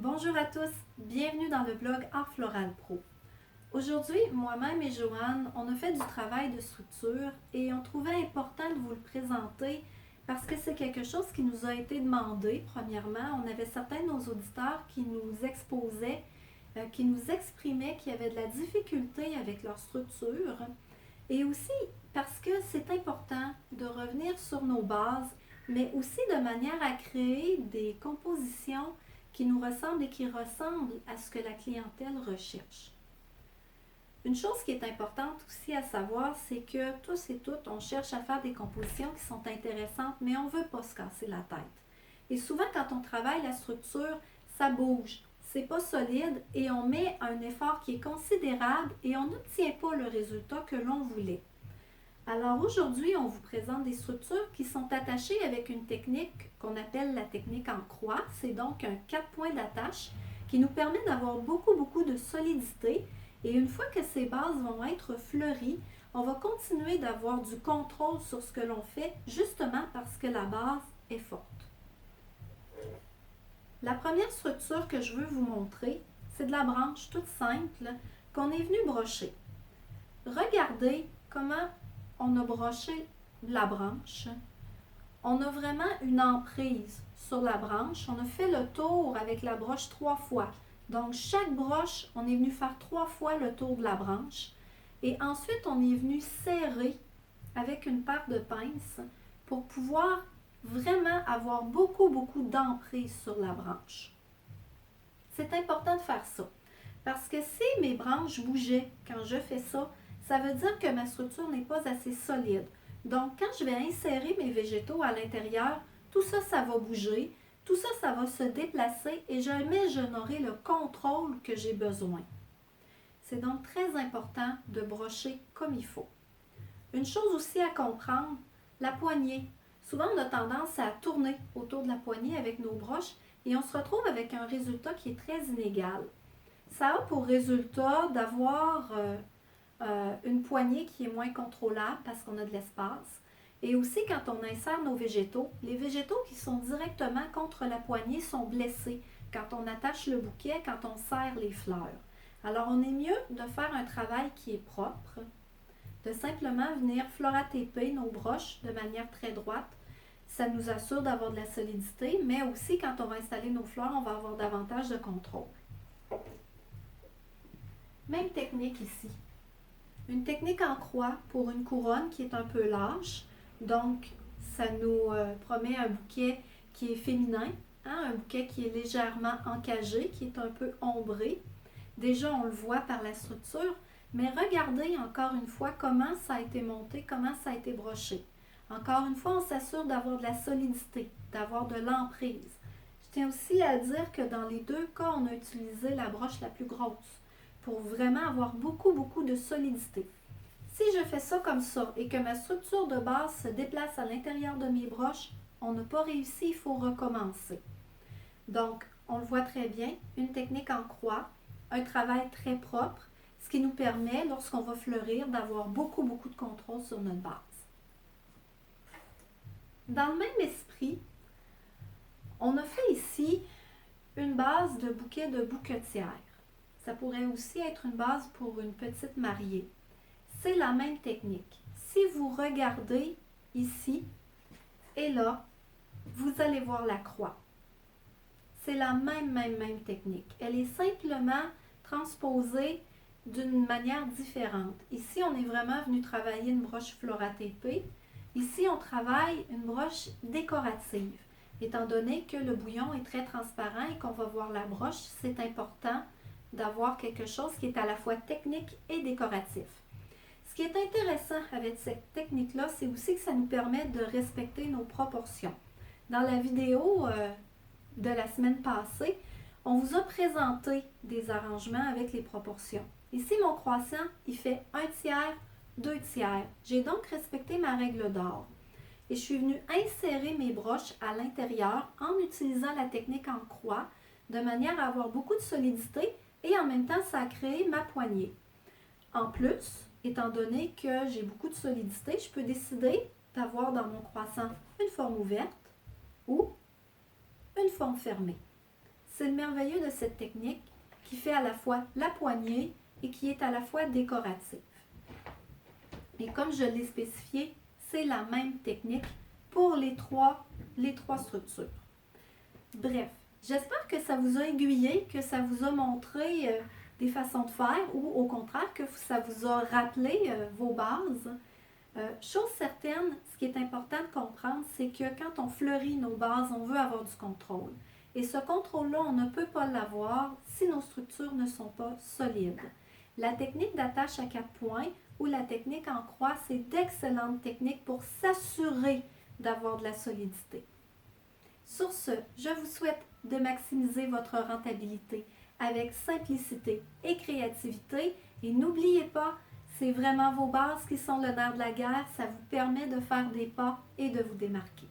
Bonjour à tous, bienvenue dans le blog Art Floral Pro. Aujourd'hui, moi-même et Joanne, on a fait du travail de structure et on trouvait important de vous le présenter parce que c'est quelque chose qui nous a été demandé. Premièrement, on avait certains de nos auditeurs qui nous exposaient, qui nous exprimaient qu'il y avait de la difficulté avec leur structure et aussi parce que c'est important de revenir sur nos bases, mais aussi de manière à créer des compositions qui nous ressemblent et qui ressemblent à ce que la clientèle recherche. Une chose qui est importante aussi à savoir, c'est que tous et toutes, on cherche à faire des compositions qui sont intéressantes, mais on ne veut pas se casser la tête. Et souvent, quand on travaille la structure, ça bouge, c'est pas solide et on met un effort qui est considérable et on n'obtient pas le résultat que l'on voulait. Alors aujourd'hui, on vous présente des structures qui sont attachées avec une technique qu'on appelle la technique en croix. C'est donc un 4 points d'attache qui nous permet d'avoir beaucoup de solidité. Et une fois que ces bases vont être fleuries, on va continuer d'avoir du contrôle sur ce que l'on fait, justement parce que la base est forte. La première structure que je veux vous montrer, c'est de la branche toute simple qu'on est venu brocher. Regardez comment on a broché la branche. On a vraiment une emprise sur la branche. On a fait le tour avec la broche 3 fois. Donc, chaque broche, on est venu faire 3 fois le tour de la branche. Et ensuite, on est venu serrer avec une paire de pinces pour pouvoir vraiment avoir beaucoup d'emprise sur la branche. C'est important de faire ça. Parce que si mes branches bougeaient quand je fais ça, ça veut dire que ma structure n'est pas assez solide. Donc, quand je vais insérer mes végétaux à l'intérieur, tout ça, ça va bouger. Tout ça, ça va se déplacer et jamais je n'aurai le contrôle que j'ai besoin. C'est donc très important de brocher comme il faut. Une chose aussi à comprendre, la poignée. Souvent, on a tendance à tourner autour de la poignée avec nos broches et on se retrouve avec un résultat qui est très inégal. Ça a pour résultat d'avoir une poignée qui est moins contrôlable parce qu'on a de l'espace. Et aussi, quand on insère nos végétaux, les végétaux qui sont directement contre la poignée sont blessés quand on attache le bouquet, quand on serre les fleurs. Alors, on est mieux de faire un travail qui est propre, de simplement venir floratéper nos broches de manière très droite. Ça nous assure d'avoir de la solidité, mais aussi quand on va installer nos fleurs, on va avoir davantage de contrôle. Même technique ici. Une technique en croix pour une couronne qui est un peu lâche. Donc, ça nous promet un bouquet qui est féminin, un bouquet qui est légèrement encagé, qui est un peu ombré. Déjà, on le voit par la structure, mais regardez encore une fois comment ça a été monté, comment ça a été broché. Encore une fois, on s'assure d'avoir de la solidité, d'avoir de l'emprise. Je tiens aussi à dire que dans les deux cas, on a utilisé la broche la plus grosse pour vraiment avoir beaucoup de solidité. Si je fais ça comme ça et que ma structure de base se déplace à l'intérieur de mes broches, on n'a pas réussi, il faut recommencer. Donc, on le voit très bien, une technique en croix, un travail très propre, ce qui nous permet, lorsqu'on va fleurir, d'avoir beaucoup de contrôle sur notre base. Dans le même esprit, on a fait ici une base de bouquet de bouquetière. Ça pourrait aussi être une base pour une petite mariée. C'est la même technique. Si vous regardez ici et là, vous allez voir la croix. C'est la même technique. Elle est simplement transposée d'une manière différente. Ici, on est vraiment venu travailler une broche floratépée. Ici, on travaille une broche décorative. Étant donné que le bouillon est très transparent et qu'on va voir la broche, c'est important d'avoir quelque chose qui est à la fois technique et décoratif. Ce qui est intéressant avec cette technique-là, c'est aussi que ça nous permet de respecter nos proportions. Dans la vidéo de la semaine passée, on vous a présenté des arrangements avec les proportions. Ici, mon croissant, il fait 1/3, 2/3. J'ai donc respecté ma règle d'or. Et je suis venue insérer mes broches à l'intérieur en utilisant la technique en croix, de manière à avoir beaucoup de solidité et en même temps, ça a créé ma poignée. En plus, étant donné que j'ai beaucoup de solidité, je peux décider d'avoir dans mon croissant une forme ouverte ou une forme fermée. C'est le merveilleux de cette technique qui fait à la fois la poignée et qui est à la fois décorative. Et comme je l'ai spécifié, c'est la même technique pour les trois structures. Bref, j'espère que ça vous a aiguillé, que ça vous a montré des façons de faire ou au contraire que ça vous a rappelé vos bases. Chose certaine, ce qui est important de comprendre, c'est que quand on fleurit nos bases, on veut avoir du contrôle. Et ce contrôle-là, on ne peut pas l'avoir si nos structures ne sont pas solides. La technique d'attache à 4 points ou la technique en croix, c'est d'excellentes techniques pour s'assurer d'avoir de la solidité. Sur ce, je vous souhaite de maximiser votre rentabilité avec simplicité et créativité. Et n'oubliez pas, c'est vraiment vos bases qui sont le nerf de la guerre. Ça vous permet de faire des pas et de vous démarquer.